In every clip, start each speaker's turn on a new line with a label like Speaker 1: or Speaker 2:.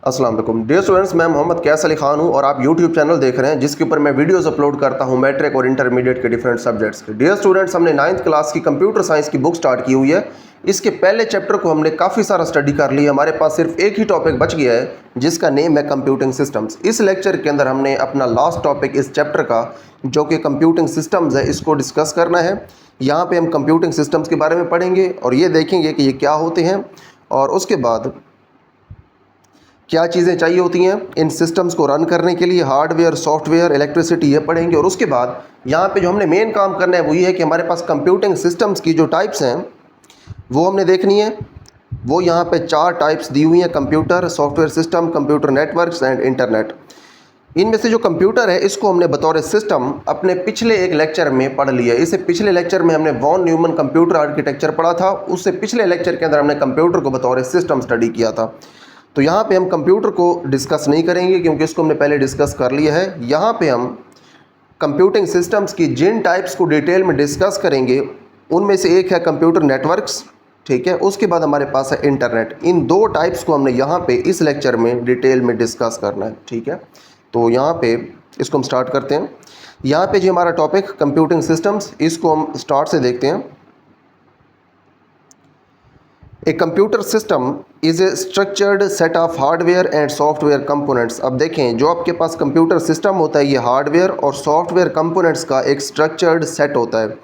Speaker 1: अस्सलाम वालेकुम dear students, मैं मोहम्मद कैस अली खान हूं और आप यूट्यूब चैनल देख रहे हैं जिसके ऊपर मैं वीडियोस अपलोड करता हूं मैट्रिक और इंटरमीडिएट के डिफरेंट सब्जेक्ट्स के। डियर स्टूडेंट्स, हमने 9th क्लास की कंप्यूटर साइंस की बुक स्टार्ट की हुई है। इसके पहले चैप्टर को हमने काफ़ी सारा स्टडी कर लिया। हमारे पास सिर्फ एक ही टॉपिक बच गया है जिसका नेम है कंप्यूटिंग सिस्टम्स। इस लेक्चर के अंदर हमने अपना लास्ट टॉपिक इस चैप्टर का जो कि कंप्यूटिंग सिस्टम्स है इसको डिस्कस करना है। यहाँ पे हम कंप्यूटिंग सिस्टम्स के बारे में पढ़ेंगे और ये देखेंगे कि ये क्या होते हैं और उसके बाद क्या चीज़ें चाहिए होती हैं इन सिस्टम्स को रन करने के लिए, हार्डवेयर, सॉफ्टवेयर, इलेक्ट्रिसिटी, ये पढ़ेंगे। और उसके बाद यहाँ पे जो हमने मेन काम करना है वो ये है कि हमारे पास कंप्यूटिंग सिस्टम्स की जो टाइप्स हैं वो हमने देखनी है। वो यहाँ पे 4 टाइप्स दी हुई हैं: computer, software system, computer networks and internet. इनमें से जो कंप्यूटर है इसको हमने बतौर सिस्टम अपने पिछले एक लेक्चर में पढ़ लिया। इससे पिछले लेक्चर में हमने वॉन न्यूमन कंप्यूटर आर्किटेक्चर पढ़ा था। उससे पिछले लेक्चर के अंदर हमने कंप्यूटर को बतौर सिस्टम स्टडी किया था। तो यहाँ पे हम कंप्यूटर को डिस्कस नहीं करेंगे क्योंकि इसको हमने पहले डिस्कस कर लिया है। यहाँ पे हम कंप्यूटिंग सिस्टम्स की जिन टाइप्स को डिटेल में डिस्कस करेंगे उनमें से एक है कंप्यूटर नेटवर्क्स, ठीक है। उसके बाद हमारे पास है इंटरनेट। इन 2 टाइप्स को हमने यहाँ पे इस लेक्चर में डिटेल में डिस्कस करना है, ठीक है। तो यहाँ पे इसको हम स्टार्ट करते हैं। यहाँ पे जो हमारा टॉपिक कंप्यूटिंग सिस्टम्स, इसको हम स्टार्ट से देखते हैं। ए computer system is a structured set of hardware and software components. अब देखें, जो आपके पास कंप्यूटर सिस्टम होता है ये हार्डवेयर और सॉफ्टवेयर कंपोनेंट्स का एक स्ट्रक्चर्ड सेट होता है।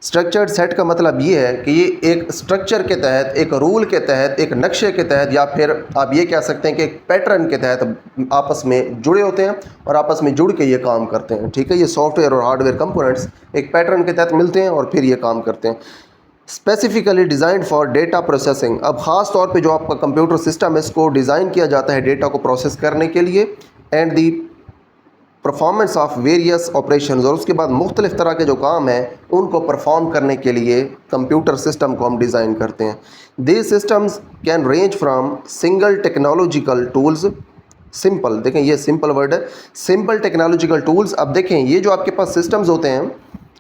Speaker 1: स्ट्रक्चर्ड सेट का मतलब ये है कि ये एक स्ट्रक्चर के तहत, एक रूल के तहत, एक नक्शे के तहत, या फिर आप ये कह सकते हैं कि एक पैटर्न के तहत आपस में जुड़े होते हैं और आपस में जुड़ के ये काम करते हैं, ठीक है। ये सॉफ्टवेयर और हार्डवेयर कंपोनेंट्स एक पैटर्न के तहत मिलते हैं और फिर ये काम करते हैं। Specifically designed for data processing. अब ख़ास तौर पे जो आपका कंप्यूटर सिस्टम है इसको डिज़ाइन किया जाता है डेटा को प्रोसेस करने के लिए and the performance of various operations. और उसके बाद मुख्तलिफ़ तरह के जो काम हैं उनको परफॉर्म करने के लिए कंप्यूटर सिस्टम को हम डिज़ाइन करते हैं। These systems can range from single technological tools, simple, देखें ये सिंपल वर्ड है, सिंपल टेक्नोलॉजिकल टूल्स। अब देखें ये जो आपके पास सिस्टम्स होते हैं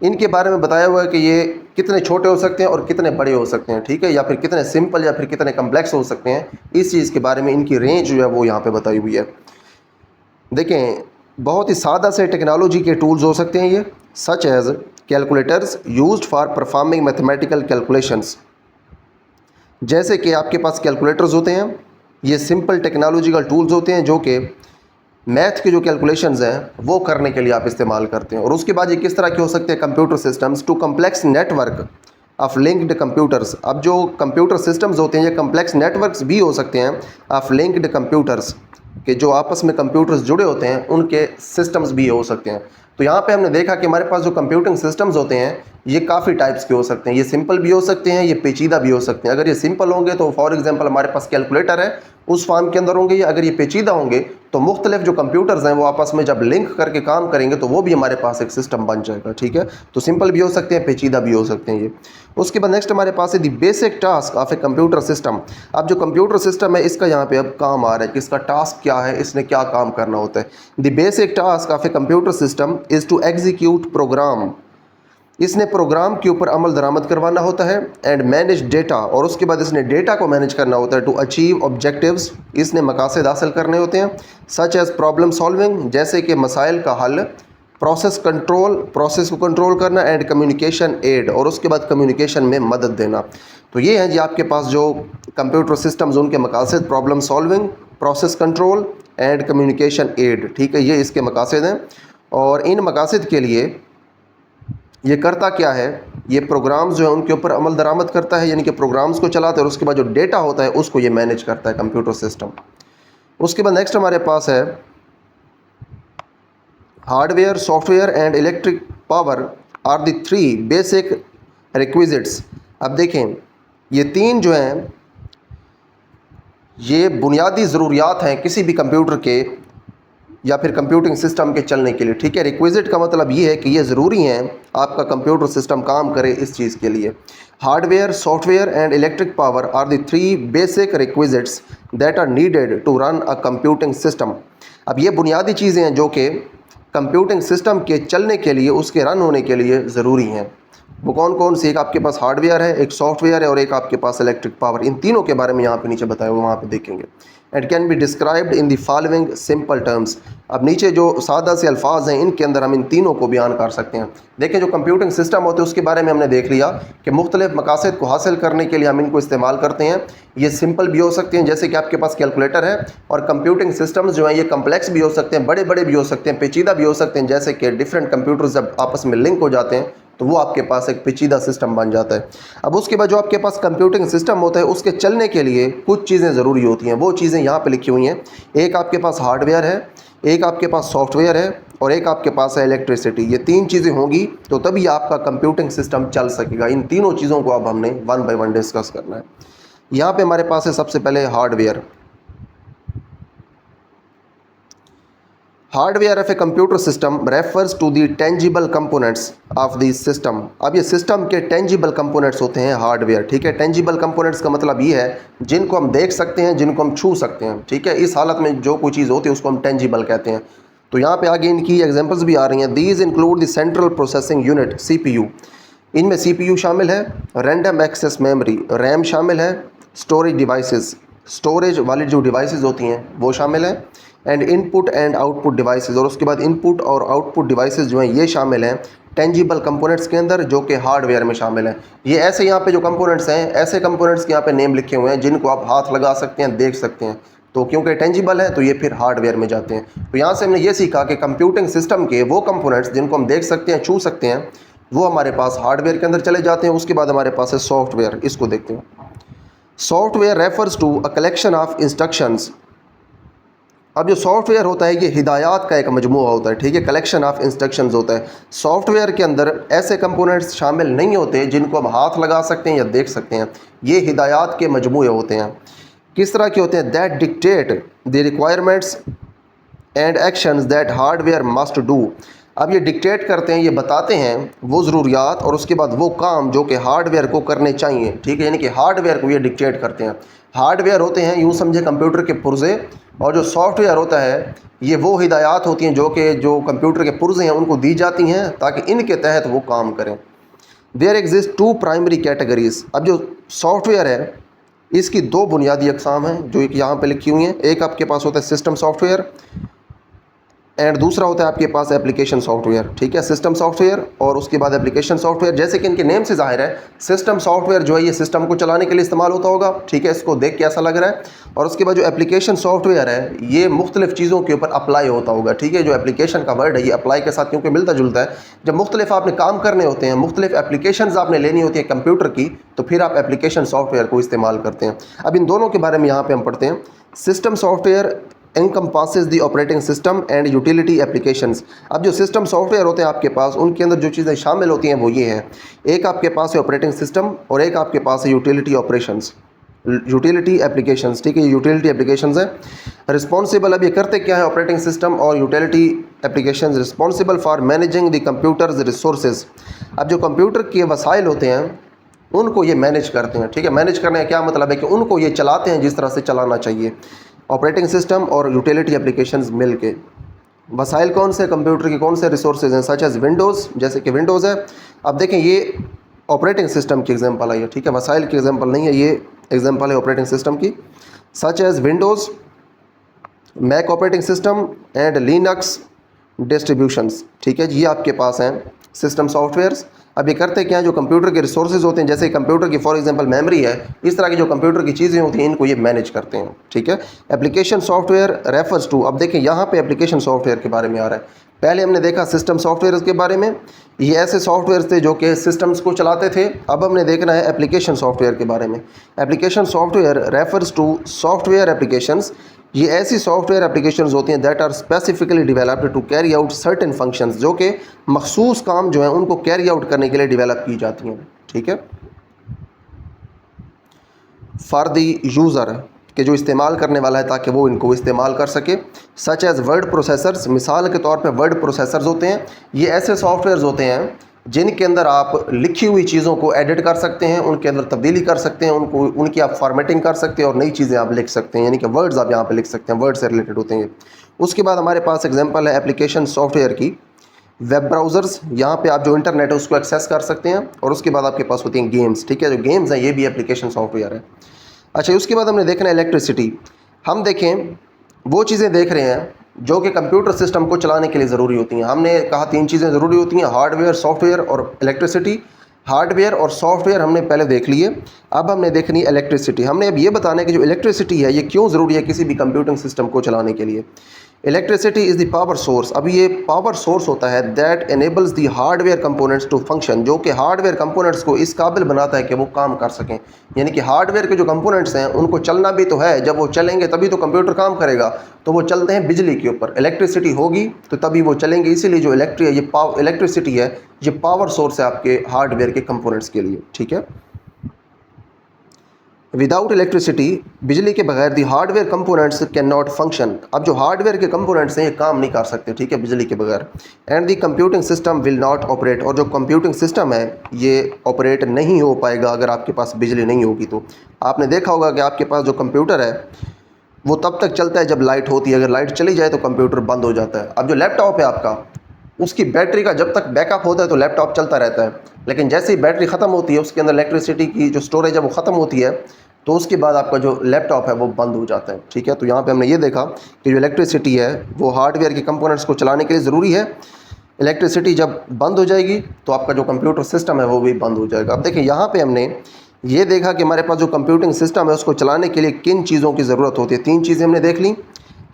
Speaker 1: इनके बारे में बताया हुआ है कि ये कितने छोटे हो सकते हैं और कितने बड़े हो सकते हैं, ठीक है, या फिर कितने सिंपल या फिर कितने कम्प्लेक्स हो सकते हैं। इस चीज़ के बारे में इनकी रेंज जो है वो यहाँ पे बताई हुई है। देखें, बहुत ही सादा से टेक्नोलॉजी के टूल्स हो सकते हैं ये, such as calculators used for performing mathematical calculations. जैसे कि आपके पास कैलकुलेटर्स होते हैं, ये सिंपल टेक्नोलॉजिकल टूल्स होते हैं जो कि मैथ के जो कैलकुलेशंस हैं वो करने के लिए आप इस्तेमाल करते हैं। और उसके बाद ये किस तरह के हो सकते हैं computer systems to complex network of linked computers. अब जो कंप्यूटर सिस्टम्स होते हैं ये कम्प्लेक्स नेटवर्क्स भी हो सकते हैं ऑफ लिंक्ड कंप्यूटर्स, कि जो आपस में कंप्यूटर्स जुड़े होते हैं उनके सिस्टम्स भी हो सकते हैं। तो यहाँ पे हमने देखा कि हमारे पास जो कंप्यूटिंग सिस्टम्स होते हैं ये काफ़ी टाइप्स के हो सकते हैं। ये सिंपल भी हो सकते हैं, ये पेचीदा भी हो सकते हैं। अगर ये सिंपल होंगे तो फॉर एग्जांपल हमारे पास कैलकुलेटर है उस फॉर्म के अंदर होंगे, या अगर ये पेचीदा होंगे तो मुख्तलिफ जो कंप्यूटर्स हैं वो आपस में जब लिंक करके काम करेंगे तो वो भी हमारे पास एक सिस्टम बन जाएगा, ठीक है। तो सिंपल भी हो सकते हैं, पेचीदा भी हो सकते हैं ये। उसके बाद नेक्स्ट हमारे पास है the basic task of a computer system. अब जो कंप्यूटर सिस्टम है इसका यहाँ पे अब काम आ रहा है कि इसका टास्क क्या है, इसने क्या काम करना होता है। The basic task of a computer system is to execute program. इसने प्रोग्राम के ऊपर अमल दरामद करवाना होता है एंड मैनेज डेटा, और उसके बाद इसने डेटा को मैनेज करना होता है टू अचीव ऑब्जेक्टिव्स। इसने मकासद हासिल करने होते हैं सच एज़ प्रॉब्लम सॉल्विंग, जैसे कि मसाइल का हल, प्रोसेस कंट्रोल, प्रोसेस को कंट्रोल करना, एंड कम्युनिकेशन एड, और उसके बाद कम्युनिकेशन में मदद देना। तो ये हैं जी आपके पास जो कंप्यूटर सिस्टम्स, उनके मकासद problem solving, process control and communication aid, ठीक है, ये इसके मकासद हैं। और इन मकासद के लिए ये करता क्या है, ये प्रोग्राम्स जो है उनके ऊपर अमल दरामद करता है, यानी कि प्रोग्राम्स को चलाता है और उसके बाद जो डेटा होता है उसको ये मैनेज करता है कंप्यूटर सिस्टम। उसके बाद नेक्स्ट हमारे पास है hardware, software and electric power are the 3 basic requisites. अब देखें ये 3 जो हैं ये बुनियादी ज़रूरियात हैं किसी भी कंप्यूटर के या फिर कंप्यूटिंग सिस्टम के चलने के लिए, ठीक है। रिक्विजिट का मतलब ये है कि ये ज़रूरी हैं आपका कंप्यूटर सिस्टम काम करे इस चीज़ के लिए। Hardware, software and electric power are the 3 basic requisites that are needed to run a computing system. अब ये बुनियादी चीज़ें हैं जो कि कंप्यूटिंग सिस्टम के चलने के लिए, उसके रन होने के लिए ज़रूरी हैं। वो कौन कौन सी? एक आपके पास हार्डवेयर है, एक सॉफ्टवेयर है और एक आपके पास इलेक्ट्रिक पावर। इन तीनों के बारे में यहाँ पे नीचे बताया हुआ, वहाँ पे देखेंगे। And can be described in the following simple terms. अब नीचे जो सादा से अल्फाज हैं इनके अंदर हम इन तीनों को बयान कर सकते हैं। देखिए जो कंप्यूटिंग सिस्टम होते हैं उसके बारे में हमने देख लिया कि मुख्तलिफ मकासद को हासिल करने के लिए हम इनको इस्तेमाल करते हैं। ये सिंपल भी हो सकते हैं जैसे कि आपके पास कैलकुलेटर है, और कंप्यूटिंग सिस्टम्स जो हैं ये कम्प्लेक्स भी हो सकते हैं, बड़े बड़े भी हो सकते हैं, पेचीदा भी हो सकते हैं। जैसे कि डिफरेंट कंप्यूटर्स जब आपस में लिंक हो जाते हैं तो वो आपके पास एक पेचीदा सिस्टम बन जाता है। अब उसके बाद जो आपके पास कंप्यूटिंग सिस्टम होता है उसके चलने के लिए कुछ चीज़ें ज़रूरी होती हैं, वो चीज़ें यहाँ पे लिखी हुई हैं। एक आपके पास हार्डवेयर है, एक आपके पास सॉफ्टवेयर है, और एक आपके पास है इलेक्ट्रिसिटी। ये तीन चीज़ें होंगी तो तभी आपका कंप्यूटिंग सिस्टम चल सकेगा। इन तीनों चीज़ों को अब हमने वन बाय वन डिस्कस करना है। यहाँ पे हमारे पास है सबसे पहले hardware. Hardware of a computer system refers to the tangible components of the system. अब ये सिस्टम के टेंजिबल कंपोनेंट्स होते हैं हार्डवेयर, ठीक है। टेंजिबल कंपोनेंट्स का मतलब ये है जिनको हम देख सकते हैं, जिनको हम छू सकते हैं, ठीक है। इस हालत में जो कोई चीज़ होती है उसको हम टेंजिबल कहते हैं। तो यहाँ पे आगे इनकी एग्जांपल्स भी आ रही हैं। These include the central processing unit CPU, इनमें CPU शामिल है, रैंडम एक्सेस मेमोरी रैम शामिल है, स्टोरेज डिवाइसेस, स्टोरेज वाली जो डिवाइसेस होती हैं वो शामिल है, and input and output devices, और उसके बाद इनपुट और आउटपुट डिवाइसेस जो हैं ये शामिल हैं टेंजिबल कंपोनेंट्स के अंदर जो कि हार्डवेयर में शामिल हैं। ये ऐसे यहाँ पे जो कंपोनेंट्स हैं, ऐसे कंपोनेंट्स के यहाँ पे नेम लिखे हुए हैं जिनको आप हाथ लगा सकते हैं, देख सकते हैं। तो क्योंकि टेंजिबल है तो ये फिर हार्डवेयर में जाते हैं। तो यहाँ से हमने ये सीखा कि कंप्यूटिंग सिस्टम के वो कंपोनेंट्स जिनको हम देख सकते हैं, छू सकते हैं, वो हमारे पास हार्डवेयर के अंदर चले जाते हैं। उसके बाद हमारे पास है सॉफ्टवेयर, इसको देखते हैं। Software refers to a collection of instructions. अब जो सॉफ्टवेयर होता है ये हिदायत का एक मजमूआ होता है, ठीक है, कलेक्शन ऑफ इंस्ट्रक्शंस होता है। सॉफ्टवेयर के अंदर ऐसे कंपोनेंट्स शामिल नहीं होते जिनको हम हाथ लगा सकते हैं या देख सकते हैं, ये हिदायत के मजमूए होते हैं। किस तरह के होते हैं? That dictate the requirements and actions that hardware must do. अब ये डिक्टेट करते हैं, ये बताते हैं वो ज़रूरियात और उसके बाद वो काम जो कि हार्डवेयर को करने चाहिए, ठीक है, यानी कि हार्डवेयर को ये डिक्टेट करते हैं। हार्डवेयर होते हैं यूँ समझे कंप्यूटर के पुर्जे, और जो सॉफ्टवेयर होता है ये वो हिदायत होती हैं जो कंप्यूटर के पुर्जे हैं उनको दी जाती हैं ताकि इनके तहत वो काम करें। There exist two primary categories. अब जो सॉफ्टवेयर है इसकी दो बुनियादी अक़साम हैं जो एक यहाँ पे लिखी हुई हैं। एक आपके पास होता है सिस्टम सॉफ्टवेयर एंड दूसरा होता है आपके पास एप्लीकेशन सॉफ्टवेयर, ठीक है। सिस्टम सॉफ्टवेयर और उसके बाद एप्लीकेशन सॉफ्टवेयर, जैसे कि इनके नेम से जाहिर है सिस्टम सॉफ्टवेयर जो है ये सिस्टम को चलाने के लिए इस्तेमाल होता होगा, ठीक है, इसको देख के ऐसा लग रहा है। और उसके बाद जो एप्लीकेशन सॉफ्टवेयर है ये मुख्तलिफ चीज़ों के ऊपर अप्लाई होता होगा, ठीक है। जो एप्लीकेशन का वर्ड है ये अप्लाई के साथ क्योंकि मिलता जुलता है। जब मुख्तलिफ आपने काम करने होते हैं, मुख्तलिफ एप्लीकेशन आपने लेनी होती है कंप्यूटर की, तो फिर आप एप्लीकेशन सॉफ्टवेयर को इस्तेमाल करते हैं। अब इन दोनों के बारे में यहाँ पर हम पढ़ते हैं। System software encompasses the operating system and utility applications। अब जो सिस्टम सॉफ्टवेयर होते हैं आपके पास उनके अंदर जो चीज़ें शामिल होती हैं वो ये हैं, एक आपके पास है ऑपरेटिंग सिस्टम और एक आपके पास है यूटिलिटी ऑपरेशंस, यूटिलिटी एप्लीकेशंस, ठीक है, यूटिलिटी एप्लीकेशंस है। रिस्पॉन्सिबल, अब ये करते क्या है ऑपरेटिंग सिस्टम और utility applications? Responsible for managing the computers resources. अब जो कंप्यूटर के वसाइल होते हैं उनको ये मैनेज करते हैं, ठीक है। मैनेज करने का क्या मतलब है कि उनको ये चलाते हैं जिस तरह से चलाना चाहिए। ऑपरेटिंग सिस्टम और यूटिलिटी एप्लीकेशंस मिल के। वसाइल कौन से कंप्यूटर के, कौन से रिसोर्सेज हैं? सच एज़ विंडोज़, जैसे कि विंडोज़ है। अब देखें ये ऑपरेटिंग सिस्टम की एग्जांपल है, ठीक है, वसाइल की एग्जांपल नहीं है, ये एग्जांपल है ऑपरेटिंग सिस्टम की। Such as Windows, Mac operating system and Linux distributions, ठीक है, ये आपके पास हैं सिस्टम सॉफ्टवेयर्स। अब ये करते क्या हैं? जो कंप्यूटर के रिसोर्सेज होते हैं, जैसे कंप्यूटर की फॉर एग्जांपल मेमोरी है, इस तरह की जो कंप्यूटर की चीज़ें होती हैं इनको ये मैनेज करते हैं, ठीक है। एप्लीकेशन सॉफ्टवेयर रेफर्स टू, अब देखें यहाँ पे एप्लीकेशन सॉफ्टवेयर के बारे में आ रहा है। पहले हमने देखा सिस्टम सॉफ्टवेयर के बारे में, ये ऐसे सॉफ्टवेयर थे जो कि सिस्टम्स को चलाते थे। अब हमने देखना है एप्लीकेशन सॉफ्टवेयर के बारे में। Application software refers to software applications, ये ऐसी सॉफ्टवेयर एप्लीकेशंस होती हैं that are specifically developed to carry out certain functions, जो कि मखसूस काम जो है उनको कैरी आउट करने के लिए डेवलप की जाती हैं, ठीक है, फॉर द यूज़र, कि जो इस्तेमाल करने वाला है ताकि वो इनको इस्तेमाल कर सके। सच एज़ वर्ड प्रोसेसर्स, मिसाल के तौर पे वर्ड प्रोसेसर्स होते हैं, ये ऐसे सॉफ्टवेयर्स होते हैं जिनके अंदर आप लिखी हुई चीज़ों को एडिट कर सकते हैं, उनके अंदर तब्दीली कर सकते हैं, उनकी आप फॉर्मेटिंग कर सकते हैं और नई चीज़ें आप लिख सकते हैं, यानी कि वर्ड्स आप यहाँ पे लिख सकते हैं, वर्ड से रिलेटेड होते हैं। उसके बाद हमारे पास एग्जांपल है एप्लीकेशन सॉफ्टवेयर की। वेब ब्राउज़र्स, यहाँ पे आप जो इंटरनेट है उसको एक्सेस कर सकते हैं, और उसके बाद आपके पास होती हैं गेम्स, ठीक है, जो गेम्स हैं ये भी एप्लीकेशन सॉफ्टवेयर है। अच्छा, उसके बाद हमने देखना है इलेक्ट्रिसिटी। हम देखें वो चीज़ें देख रहे हैं जो कि कंप्यूटर सिस्टम को चलाने के लिए ज़रूरी होती हैं। हमने कहा 3 चीज़ें ज़रूरी होती हैं, हार्डवेयर, सॉफ्टवेयर और इलेक्ट्रिसिटी। हार्डवेयर और सॉफ्टवेयर हमने पहले देख लिए, अब हमने देखनी इलेक्ट्रिसिटी। हमने अब ये बताना है कि जो इलेक्ट्रिसिटी है ये क्यों ज़रूरी है किसी भी कंप्यूटिंग सिस्टम को चलाने के लिए। Electricity is the power source. अब ये पावर सोर्स होता है that enables the hardware components to function, जो कि हार्डवेयर कंपोनेंट्स को इस काबिल बनाता है कि वो काम कर सकें। यानी कि हार्डवेयर के जो कंपोनेंट्स हैं उनको चलना भी तो है, जब वो चलेंगे तभी तो कंप्यूटर काम करेगा, तो वो चलते हैं बिजली के ऊपर। इलेक्ट्रिसिटी होगी तो तभी वो चलेंगे, इसीलिए जो इलेक्ट्रिसिटी है ये पावर सोर्स है आपके हार्डवेयर के कंपोनेंट्स के लिए। ठीक है, विदाउट इलेक्ट्रिसिटी, बिजली के बगैर दी hardware components can not function. अब जो हार्डवेयर के कंपोनेंट्स हैं ये काम नहीं कर सकते, ठीक है, बिजली के बगैर। And the computing system will not operate, और जो कंप्यूटिंग सिस्टम है ये ऑपरेट नहीं हो पाएगा अगर आपके पास बिजली नहीं होगी। तो आपने देखा होगा कि आपके पास जो कंप्यूटर है वो तब तक चलता है जब लाइट होती है, अगर लाइट चली जाए तो कंप्यूटर बंद हो जाता है। अब जो लैपटॉप है आपका, उसकी बैटरी का जब तक बैकअप होता है तो लैपटॉप चलता रहता है, लेकिन जैसे ही बैटरी ख़त्म होती है, उसके अंदर इलेक्ट्रिसिटी की जो स्टोरेज है वो ख़त्म होती है, तो उसके बाद आपका जो लैपटॉप है वो बंद हो जाता है। ठीक है, तो यहाँ पे हमने ये देखा कि जो इलेक्ट्रिसिटी है वो हार्डवेयर के कंपोनेंट्स को चलाने के लिए ज़रूरी है। इलेक्ट्रिसिटी जब बंद हो जाएगी तो आपका जो कंप्यूटर सिस्टम है वो भी बंद हो जाएगा। अब देखिए यहाँ पे हमने ये देखा कि हमारे पास जो कंप्यूटिंग सिस्टम है उसको चलाने के लिए किन चीज़ों की ज़रूरत होती है। 3 चीज़ें हमने देख ली,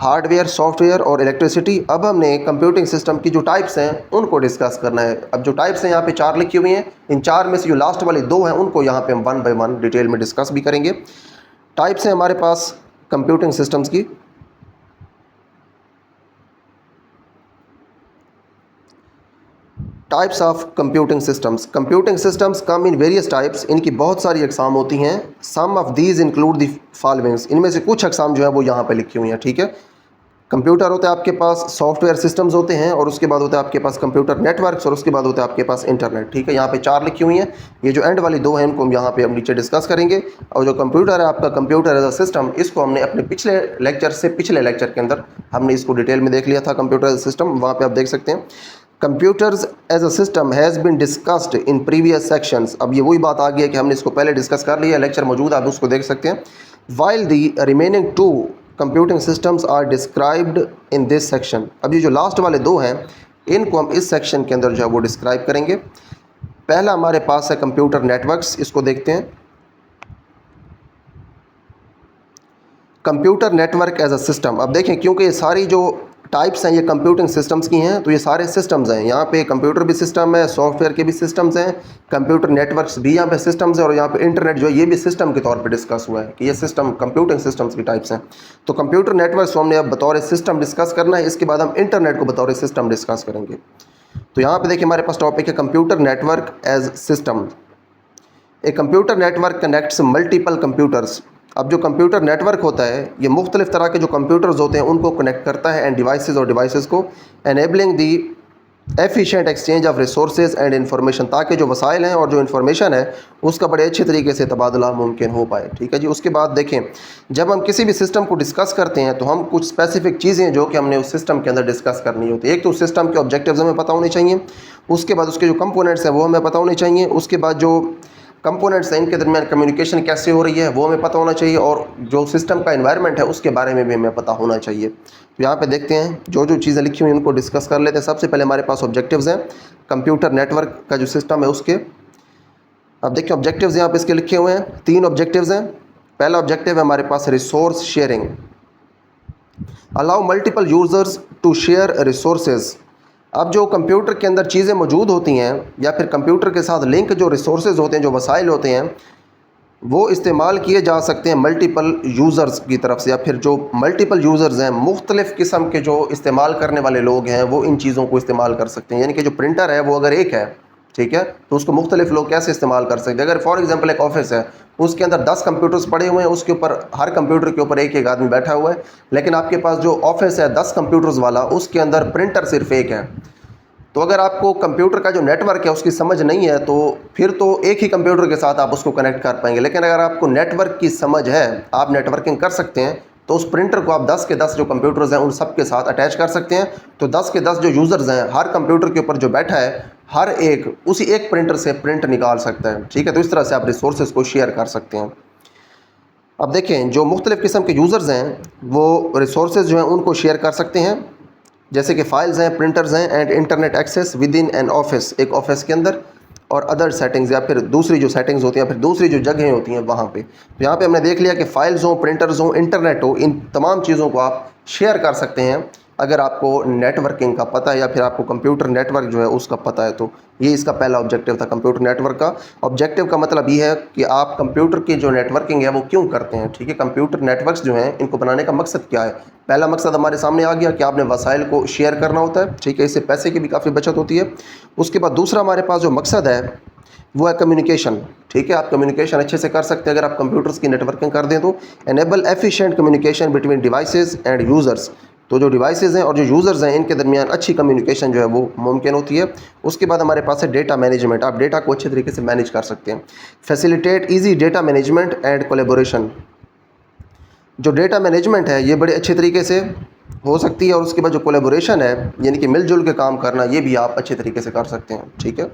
Speaker 1: हार्डवेयर, सॉफ्टवेयर और इलेक्ट्रिसिटी। अब हमने कंप्यूटिंग सिस्टम की जो टाइप्स हैं उनको डिस्कस करना है। अब जो टाइप्स हैं यहाँ पे 4 लिखी हुई हैं, इन 4 में से जो लास्ट वाली 2 हैं उनको यहाँ पे हम 1 बाय 1 डिटेल में डिस्कस भी करेंगे। टाइप्स हैं हमारे पास कंप्यूटिंग सिस्टम्स की। Types of computing systems. Computing systems come in various types, इनकी बहुत सारी अकसाम होती हैं। Some of these include the followings, इनमें से कुछ अकसाम जो है वो यहाँ पे लिखी हुई हैं। ठीक है, कंप्यूटर होता है आपके पास, सॉफ्टवेयर सिस्टम्स होते हैं, और उसके बाद होता है आपके पास कंप्यूटर नेटवर्क्स, और उसके बाद होता है आपके पास इंटरनेट। ठीक है, यहाँ पे 4 लिखी हुई हैं। ये जो एंड वाली 2 हैं इनको हम यहाँ पे अब नीचे डिस्कस करेंगे। और जो कंप्यूटर है आपका, कंप्यूटर एज अ सिस्टम, इसको हमने अपने पिछले लेक्चर के अंदर हमने इसको डिटेल में देख लिया था। कंप्यूटर एज अ सिस्टम वहाँ पर आप देख सकते हैं। Computers as a system has been discussed in previous sections. अब ये वही बात आ गई है कि हमने इसको पहले डिस्कस कर लिया, लेक्चर मौजूद है, आप उसको देख सकते हैं। While the remaining 2 computing systems are described in this section. अब ये जो लास्ट वाले 2 हैं इनको हम इस सेक्शन के अंदर जो है वो डिस्क्राइब करेंगे। पहला हमारे पास है कंप्यूटर नेटवर्क्स, इसको देखते हैं। Computer network as a system. अब देखें, क्योंकि ये सारी जो टाइप्स हैं ये कंप्यूटिंग सिस्टम्स की हैं, तो ये सारे सिस्टम्स हैं। यहाँ पे कंप्यूटर भी सिस्टम है, सॉफ्टवेयर के भी सिस्टम्स हैं, कंप्यूटर नेटवर्क्स भी यहाँ पे सिस्टम्स हैं, और यहाँ पे इंटरनेट जो है ये भी सिस्टम के तौर पे डिस्कस हुआ है कि ये सिस्टम कंप्यूटिंग सिस्टम्स की टाइप्स हैं। तो कंप्यूटर नेटवर्क्स हमने अब बतौर सिस्टम डिस्कस करना है, इसके बाद हम इंटरनेट को बतौर सिस्टम डिस्कस करेंगे। तो यहाँ पर देखिए हमारे पास टॉपिक है computer network as system. A computer network connects multiple computers. अब जो कंप्यूटर नेटवर्क होता है ये मुख्तलिफ तरह के जो कंप्यूटर्स होते हैं उनको कनेक्ट करता है, एंड डिवाइसेस को, enabling the efficient exchange of resources and information, ताकि जो वसाइल हैं और जो इन्फॉर्मेशन है उसका बड़े अच्छे तरीके से तबादला मुमकिन हो पाए। ठीक है जी। उसके बाद देखें, जब हम किसी भी सिस्टम को डिस्कस करते हैं तो हम कुछ स्पेसिफिक चीज़ें जो कि हमने उस सिस्टम के अंदर डिस्कस करनी होती है। एक तो सिस्टम के ऑब्जेक्टिव्स हमें पता होने चाहिए, उसके बाद उसके जो कंपोनेंट्स हैं वो हमें पता होने चाहिए, उसके बाद जो कंपोनेंट्स हैं इनके दरमियान कम्युनिकेशन कैसे हो रही है वो हमें पता होना चाहिए, और जो सिस्टम का एनवायरनमेंट है उसके बारे में भी हमें पता होना चाहिए। तो यहाँ पे देखते हैं जो जो चीज़ें लिखी हुई हैं उनको डिस्कस कर लेते हैं। सबसे पहले हमारे पास ऑब्जेक्टिव्स हैं कंप्यूटर नेटवर्क का जो सिस्टम है उसके। अब देखिए ऑब्जेक्टिव्स यहाँ पे इसके लिखे हुए हैं, 3 ऑब्जेक्टिव्स हैं। पहला ऑब्जेक्टिव है हमारे पास resource sharing, allow multiple users to share resources. अब जो कंप्यूटर के अंदर चीज़ें मौजूद होती हैं या फिर कंप्यूटर के साथ लिंक जो रिसोर्सेज होते हैं, जो वसाइल होते हैं, वो इस्तेमाल किए जा सकते हैं मल्टीपल यूज़र्स की तरफ से, या फिर जो मल्टीपल यूज़र्स हैं, मुख्तलिफ़ किस्म के जो इस्तेमाल करने वाले लोग हैं वो इन चीज़ों को इस्तेमाल कर सकते हैं। यानी कि जो प्रिंटर है वो अगर एक है, ठीक है, तो उसको मुख्तलिफ लोग कैसे इस्तेमाल कर सकते हैं। अगर फॉर एग्जांपल एक ऑफिस है, उसके अंदर 10 कंप्यूटर्स पड़े हुए हैं, उसके ऊपर हर कंप्यूटर के ऊपर एक एक आदमी बैठा हुआ है, लेकिन आपके पास जो ऑफिस है 10 कंप्यूटर्स वाला, उसके अंदर प्रिंटर सिर्फ एक है। तो अगर आपको कंप्यूटर का जो नेटवर्क है उसकी समझ नहीं है तो फिर तो एक ही कंप्यूटर के साथ आप उसको कनेक्ट कर पाएंगे। लेकिन अगर आपको नेटवर्क की समझ है, आप नेटवर्किंग कर सकते हैं, तो उस प्रिंटर को आप 10 के 10 जो कंप्यूटर्स हैं उन सब के साथ अटैच कर सकते हैं। तो 10 के 10 जो यूज़र्स हैं, हर कंप्यूटर के ऊपर जो बैठा है, हर एक उसी एक प्रिंटर से प्रिंट निकाल सकता है। ठीक है, तो इस तरह से आप रिसोर्सेज को शेयर कर सकते हैं। अब देखें जो मुख्तलिफ़ किस्म के यूज़र्स हैं वो रिसोर्सेज जो हैं उनको शेयर कर सकते हैं, जैसे कि फ़ाइल्स हैं, प्रिंटर्स हैं and internet access with in an office, एक ऑफिस के अंदर, और अदर सेटिंग्स या फिर दूसरी जो सेटिंग्स होती हैं, फिर दूसरी जो जगहें होती हैं वहाँ पे। तो यहाँ पे हमने देख लिया कि फ़ाइल्स हों, प्रिंटर्स हों, इंटरनेट हो, इन तमाम चीज़ों को आप शेयर कर सकते हैं अगर आपको नेटवर्किंग का पता है या फिर आपको कंप्यूटर नेटवर्क जो है उसका पता है। तो ये इसका पहला ऑब्जेक्टिव था कंप्यूटर नेटवर्क का। ऑब्जेक्टिव का मतलब ये है कि आप कंप्यूटर की जो नेटवर्किंग है वो क्यों करते हैं, ठीक है। कंप्यूटर नेटवर्क्स जो हैं इनको बनाने का मकसद क्या है। पहला मकसद हमारे सामने आ गया कि आपने वसाइल को शेयर करना होता है, ठीक है, इससे पैसे की भी काफ़ी बचत होती है। उसके बाद दूसरा हमारे पास जो मकसद है वो है कम्युनिकेशन, ठीक है। आप कम्युनिकेशन अच्छे से कर सकते हैं अगर आप कंप्यूटर्स की नेटवर्किंग कर दें तो। Enable efficient communication between devices end users, तो जो डिवाइसेस हैं और जो यूज़र्स हैं इनके दरमियान अच्छी कम्युनिकेशन जो है वो मुमकिन होती है। उसके बाद हमारे पास है डेटा मैनेजमेंट, आप डेटा को अच्छे तरीके से मैनेज कर सकते हैं। Facilitate easy data management and collaboration, जो डेटा मैनेजमेंट है ये बड़े अच्छे तरीके से हो सकती है, और उसके बाद जो कोलेबोरेशन है यानी कि मिलजुल के काम करना, ये भी आप अच्छे तरीके से कर सकते हैं, ठीक है।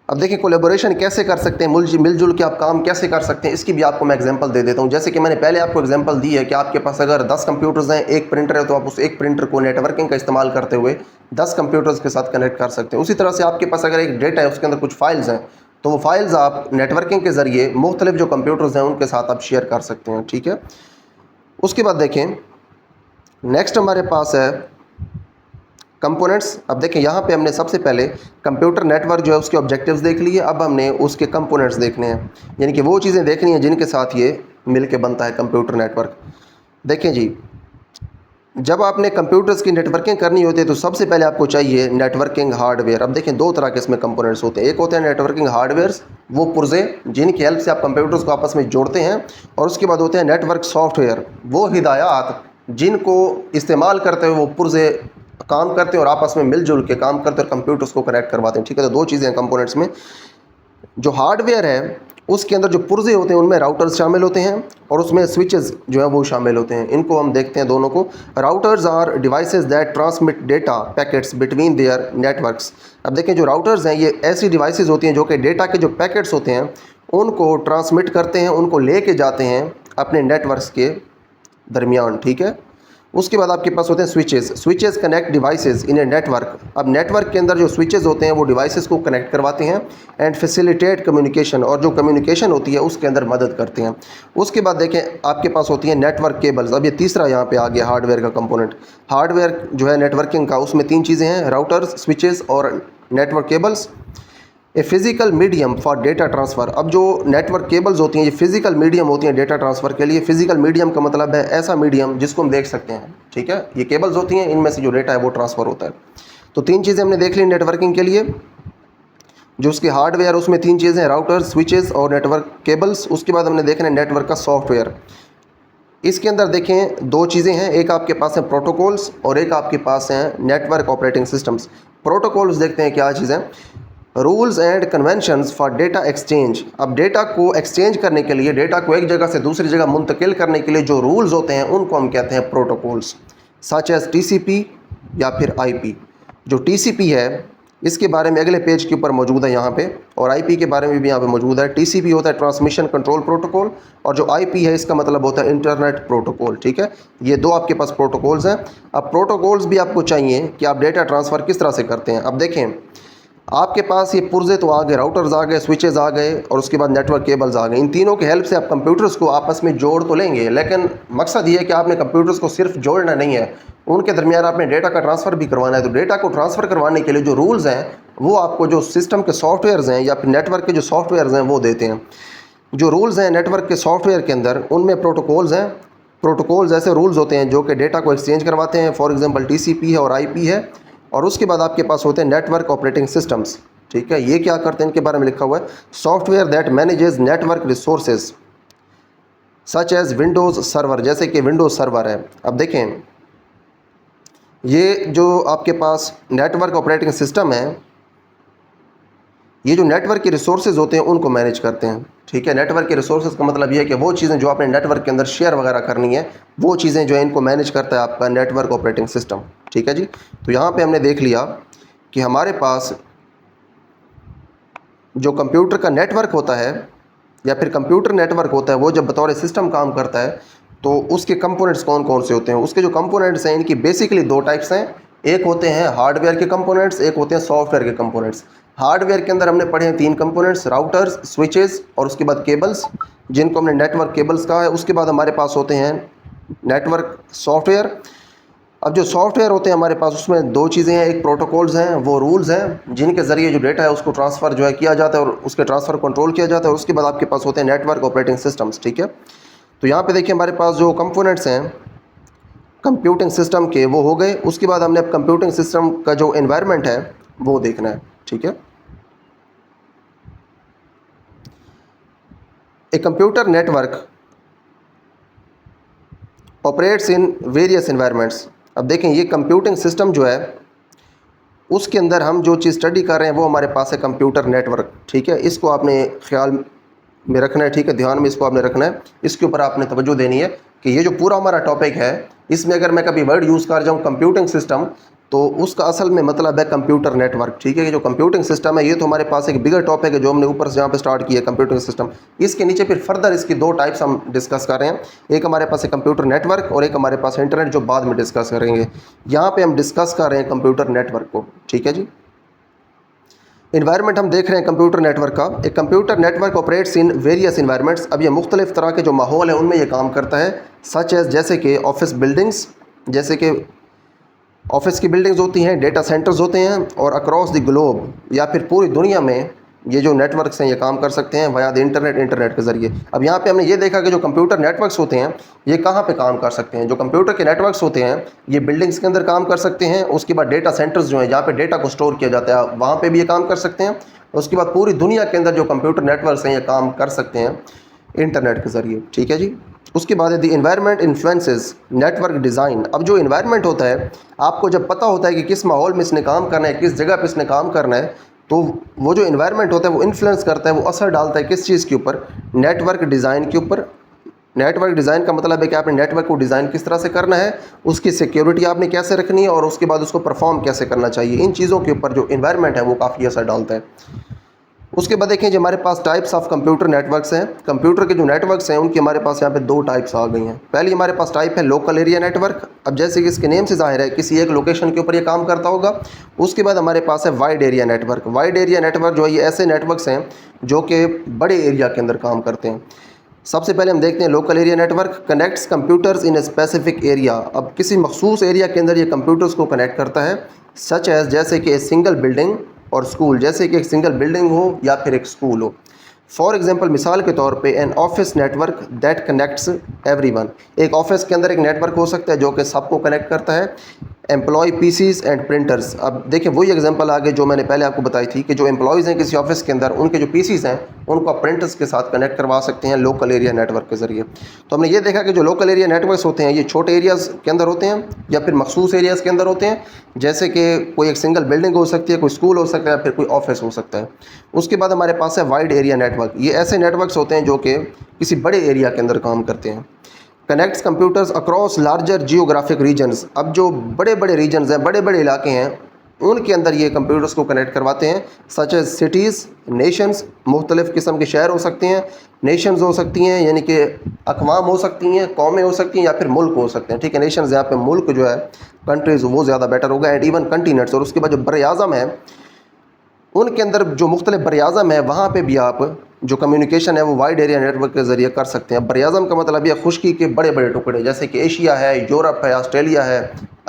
Speaker 1: अब देखिए कोलेबोरेशन कैसे कर सकते हैं, मिलजुल के आप काम कैसे कर सकते हैं, इसकी भी आपको मैं एग्जांपल दे देता हूं। जैसे कि मैंने पहले आपको एग्जांपल दी है कि आपके पास अगर 10 कंप्यूटर्स हैं, एक प्रिंटर है, तो आप उस एक प्रिंटर को नेटवर्किंग का इस्तेमाल करते हुए 10 कंप्यूटर्स के साथ कनेक्ट कर सकते हैं। उसी तरह से आपके पास अगर एक डेटा है, उसके अंदर कुछ फाइल्स हैं, तो वो फाइल्स आप नेटवर्किंग के ज़रिए मुख्तलिफ जो कंप्यूटर्स हैं उनके साथ आप शेयर कर सकते हैं, ठीक है। उसके बाद देखें नेक्स्ट हमारे पास है कंपोनेंट्स। अब देखें यहाँ पे हमने सबसे पहले कंप्यूटर नेटवर्क जो है उसके ऑब्जेक्टिव्स देख लिए, अब हमने उसके कंपोनेंट्स देखने हैं, यानी कि वो चीज़ें देखनी हैं जिनके साथ ये मिल के बनता है कंप्यूटर नेटवर्क। देखें जी, जब आपने कंप्यूटर्स की नेटवर्किंग करनी होती है तो सबसे पहले आपको चाहिए नेटवर्किंग हार्डवेयर। अब देखें दो तरह के इसमें कंपोनेंट्स होते हैं, एक होते हैं नेटवर्किंग हार्डवेयर्स, वो पुर्जे जिनकी हेल्प से आप कंप्यूटर्स को आपस में जोड़ते हैं, और उसके बाद होते हैं नेटवर्क सॉफ्टवेयर, वो हिदायत जिनको इस्तेमाल करते हुए वो पुर्जे काम करते हैं और आपस में मिलजुल के काम करते हैं और कंप्यूटर्स को कनेक्ट करवाते हैं, ठीक है। तो दो चीज़ें हैं कंपोनेंट्स में। जो हार्डवेयर है उसके अंदर जो पुर्जे होते हैं उनमें राउटर्स शामिल होते हैं और उसमें स्विचेस जो है वो शामिल होते हैं। इनको हम देखते हैं दोनों को। Routers are devices that transmit data packets between their networks. अब देखें जो राउटर्स हैं ये ऐसी डिवाइसेस होती हैं जो कि डेटा के जो पैकेट्स होते हैं उनको ट्रांसमिट करते हैं, उनको लेके जाते हैं अपने नेटवर्क्स के दरमियान, ठीक है। उसके बाद आपके पास होते हैं switches connect devices in a network. अब नेटवर्क के अंदर जो स्विचेस होते हैं वो डिवाइसेस को कनेक्ट करवाते हैं एंड फैसिलिटेट कम्युनिकेशन, और जो कम्युनिकेशन होती है उसके अंदर मदद करते हैं। उसके बाद देखें आपके पास होती हैं नेटवर्क केबल्स। अब ये तीसरा यहाँ पे आ गया हार्डवेयर का कंपोनेंट। हार्डवेयर जो है नेटवर्किंग का, उसमें तीन चीज़ें हैं, राउटर्स, स्विचेस और network cables. A physical medium for data transfer. अब जो नेटवर्क केबल्स होती हैं ये फिज़िकल मीडियम होती हैं डेटा ट्रांसफ़र के लिए। फिज़िकल मीडियम का मतलब है ऐसा मीडियम जिसको हम देख सकते हैं, ठीक है। ये केबल्स होती हैं, इनमें से जो डेटा है वो ट्रांसफ़र होता है। तो तीन चीज़ें हमने देख ली नेटवर्किंग के लिए। जो उसके हार्डवेयर उसमें तीन चीज़ें हैं, राउटर, स्विचेस और नेटवर्क केबल्स। उसके बाद हमने देखना है नेटवर्क का सॉफ्टवेयर। इसके अंदर देखें दो चीज़ें हैं, एक आपके पास है प्रोटोकॉल्स और एक आपके पास हैं नेटवर्क ऑपरेटिंग सिस्टम्स। प्रोटोकॉल्स देखते हैं क्या चीज़ है। Rules and conventions for data exchange. अब डेटा को एक्सचेंज करने के लिए, डेटा को एक जगह से दूसरी जगह मुंतकिल करने के लिए जो रूल्स होते हैं उनको हम कहते हैं प्रोटोकॉल्स, सच एज टीसीपी या फिर आईपी। जो टीसीपी है इसके बारे में अगले पेज के ऊपर मौजूद है यहाँ पे, और आईपी के बारे में भी यहाँ पे मौजूद है। टीसीपी होता है ट्रांसमिशन कंट्रोल प्रोटोकॉल, और जो आईपी है इसका मतलब होता है इंटरनेट प्रोटोकॉल, ठीक है। ये दो आपके पास प्रोटोकॉल्स हैं। अब प्रोटोकॉल्स भी आपको चाहिए कि आप डेटा ट्रांसफ़र किस तरह से करते हैं। अब देखें आपके पास ये पुर्जे तो आ गए, राउटर्स आ गए, स्विचेस आ गए और उसके बाद नेटवर्क केबल्स आ गए। इन तीनों की हेल्प से आप कंप्यूटर्स को आपस में जोड़ तो लेंगे, लेकिन मकसद ये है कि आपने कंप्यूटर्स को सिर्फ जोड़ना नहीं है, उनके दरमियान आपने डेटा का ट्रांसफ़र भी करवाना है। तो डेटा को ट्रांसफ़र करवाने के लिए जो रूल्स हैं वो आपको जो सिस्टम के सॉफ्टवेयर्स हैं या फिर नेटवर्क के जो सॉफ्टवेयर्स हैं वो देते हैं। जो रूल्स हैं नेटवर्क के सॉफ्टवेयर के अंदर उनमें प्रोटोकॉल्स हैं। प्रोटोकॉल्स ऐसे रूल्स होते हैं जो कि डेटा को एक्सचेंज करवाते हैं, फॉर एग्जांपल टीसीपी है और आईपी है। और उसके बाद आपके पास होते हैं नेटवर्क ऑपरेटिंग सिस्टम्स, ठीक है। ये क्या करते हैं इनके बारे में लिखा हुआ है, software that manages network resources such as Windows server, जैसे कि विंडोज़ सर्वर है। अब देखें ये जो आपके पास नेटवर्क ऑपरेटिंग सिस्टम है, ये जो नेटवर्क के रिसोर्सेज होते हैं उनको मैनेज करते हैं, ठीक है। नेटवर्क के रिसोर्सेज का मतलब ये है कि वो चीज़ें जो आपने नेटवर्क के अंदर शेयर वगैरह करनी है वो चीज़ें जो है इनको मैनेज करता है आपका नेटवर्क ऑपरेटिंग सिस्टम, ठीक है जी। तो यहाँ पे हमने देख लिया कि हमारे पास जो कंप्यूटर का नेटवर्क होता है या फिर कंप्यूटर नेटवर्क होता है वो जब बतौर सिस्टम काम करता है तो उसके कंपोनेंट्स कौन कौन से होते हैं। उसके जो कंपोनेंट्स हैं इनकी बेसिकली दो टाइप्स हैं, एक होते हैं हार्डवेयर के कंपोनेंट्स, एक होते हैं सॉफ्टवेयर के कंपोनेंट्स। हार्डवेयर के अंदर हमने पढ़े हैं तीन कंपोनेंट्स, राउटर्स, स्विचेस और उसके बाद केबल्स, जिनको हमने नेटवर्क केबल्स कहा है। उसके बाद हमारे पास होते हैं नेटवर्क सॉफ्टवेयर। अब जो सॉफ्टवेयर होते हैं हमारे पास उसमें दो चीज़ें हैं, एक प्रोटोकॉल्स हैं, वो रूल्स हैं जिनके ज़रिए जो डेटा है उसको ट्रांसफ़र जो है किया जाता है और उसके ट्रांसफ़र कंट्रोल किया जाता है। और उसके बाद आपके पास होते हैं नेटवर्क ऑपरेटिंग सिस्टम्स, ठीक है। तो यहाँ पे देखिए हमारे पास जो कंपोनेंट्स हैं कंप्यूटिंग सिस्टम के वो हो गए। उसके बाद हमने अब कंप्यूटिंग सिस्टम का जो एनवायरनमेंट है वो देखना है, ठीक है। ए computer network operates in various environments. अब देखें ये कंप्यूटिंग सिस्टम जो है उसके अंदर हम जो चीज़ स्टडी कर रहे हैं वो हमारे पास है कंप्यूटर नेटवर्क, ठीक है। इसको आपने ख्याल में रखना है, ठीक है, ध्यान में इसको आपने रखना है, इसके ऊपर आपने तवज्जो देनी है कि ये जो पूरा हमारा टॉपिक है इसमें अगर मैं कभी वर्ड यूज़ कर जाऊँ कंप्यूटिंग सिस्टम तो उसका असल में मतलब है कंप्यूटर नेटवर्क, ठीक है। ये जो कंप्यूटिंग सिस्टम है ये तो हमारे पास एक बिगर टॉपिक है जो हमने ऊपर से यहाँ पे स्टार्ट किया कंप्यूटिंग सिस्टम। इसके नीचे फिर फर्दर इसकी दो टाइप्स हम डिस्कस कर रहे हैं, एक हमारे पास है कंप्यूटर नेटवर्क और एक हमारे पास इंटरनेट जो बाद में डिस्कस करेंगे। यहाँ पे हम डिस्कस कर रहे हैं कंप्यूटर नेटवर्क को, ठीक है जी। इन्वायरमेंट हम देख रहे हैं कंप्यूटर नेटवर्क का। एक computer network operates in various environments. अब ये मुख्तलिफ तरह के जो माहौल है उनमें ये काम करता है, सच एज जैसे कि ऑफिस बिल्डिंग्स, जैसे कि ऑफिस की बिल्डिंग्स होती हैं, डेटा सेंटर्स होते हैं और अक्रॉस द ग्लोब या फिर पूरी दुनिया में ये जो नेटवर्क्स हैं ये काम कर सकते हैं वाया द इंटरनेट के ज़रिए। अब यहाँ पे हमने ये देखा कि जो कंप्यूटर नेटवर्क्स होते हैं ये कहाँ पे काम कर सकते हैं। जो कंप्यूटर के नेटवर्क्स होते हैं ये बिल्डिंग्स के अंदर काम कर सकते हैं। उसके बाद डेटा सेंटर्स जो हैं जहाँ पे डेटा को स्टोर किया जाता है वहाँ पे भी ये काम कर सकते हैं। उसके बाद पूरी दुनिया के अंदर जो कंप्यूटर नेटवर्क्स हैं ये काम कर सकते हैं इंटरनेट के ज़रिए, ठीक है जी। उसके बाद है the environment influences network design. अब जो इन्वायरमेंट होता है आपको जब पता होता है कि किस माहौल में इसने काम करना है, किस जगह पे इसने काम करना है, तो वो जो इन्वायरमेंट होता है वो इन्फ्लुएंस करता है, वो असर डालता है किस चीज़ के ऊपर, नेटवर्क डिज़ाइन के ऊपर। नेटवर्क डिज़ाइन का मतलब है कि आपने नेटवर्क को डिज़ाइन किस तरह से करना है, उसकी सिक्योरिटी आपने कैसे रखनी है और उसके बाद उसको परफॉर्म कैसे करना चाहिए। इन चीज़ों के ऊपर जो इन्वायरमेंट है वो काफ़ी असर डालता है। उसके बाद देखें जो हमारे पास टाइप्स ऑफ कंप्यूटर नेटवर्क्स हैं, कंप्यूटर के जो नेटवर्क्स हैं उनकी हमारे पास यहाँ पे दो टाइप्स आ गई हैं। पहली हमारे पास टाइप है लोकल एरिया नेटवर्क। अब जैसे कि इसके नेम से जाहिर है किसी एक लोकेशन के ऊपर ये काम करता होगा। उसके बाद हमारे पास है wide area network. Wide area network जो है ये ऐसे नेटवर्क्स हैं जो कि बड़े एरिया के अंदर काम करते हैं। सबसे पहले हम देखते हैं local area network connects computers in a specific area. अब किसी मखसूस एरिया के अंदर ये कंप्यूटर्स को कनेक्ट करता है, सच एज जैसे कि ए सिंगल बिल्डिंग और स्कूल, जैसे कि एक सिंगल बिल्डिंग हो या फिर एक स्कूल हो। फॉर एग्जांपल मिसाल के तौर पे an office network that connects everyone. एक ऑफिस के अंदर एक नेटवर्क हो सकता है जो कि सबको कनेक्ट करता है। Employ PCs and printers. अब देखिए वही एग्जांपल आगे जो मैंने पहले आपको बताई थी कि जो एम्प्लॉयज़ हैं किसी ऑफिस के अंदर उनके जो पीसीज हैं उनको आप प्रिंटर्स के साथ कनेक्ट करवा सकते हैं लोकल एरिया नेटवर्क के ज़रिए। तो हमने ये देखा कि जो लोकल एरिया नेटवर्क्स होते हैं ये छोटे एरियाज़ के अंदर होते हैं या फिर मखसूस एरियाज़ के अंदर होते हैं, जैसे कि कोई एक सिंगल बिल्डिंग हो सकती है, कोई स्कूल हो सकता है या फिर कोई ऑफिस हो सकता है। उसके बाद हमारे पास है वाइड एरिया नेटवर्क। ये ऐसे नेटवर्क्स होते हैं जो कि किसी बड़े एरिया के अंदर काम करते हैं। Connects computers across larger geographic regions. अब जो बड़े बड़े रीजन्स हैं, बड़े बड़े इलाके हैं, उनके अंदर ये कंप्यूटर्स को कनेक्ट करवाते हैं, सच एज सिटीज़, नेशंस, मुख्तलिफ़ किस्म के शहर हो सकते हैं, नेशंस हो सकती हैं यानी कि अक़वाम हो सकती हैं, कौमें हो सकती हैं या फिर मुल्क हो सकते हैं, ठीक है। नेशंस यहाँ पे मुल्क जो है कंट्रीज़ वो ज़्यादा बेटर होगा, एंड इवन कंटिनेंट्स। और उसके बाद जो बर-ए-आज़म है उनके अंदर जो मुख्तलिफ बर-ए-आज़म है वहाँ पे भी आप जो कम्युनिकेशन है वो वाइड एरिया नेटवर्क के ज़रिए कर सकते हैं। बर-ए-आज़म का मतलब ये खुश्की के बड़े बड़े टुकड़े, जैसे कि एशिया है, यूरोप है, ऑस्ट्रेलिया है,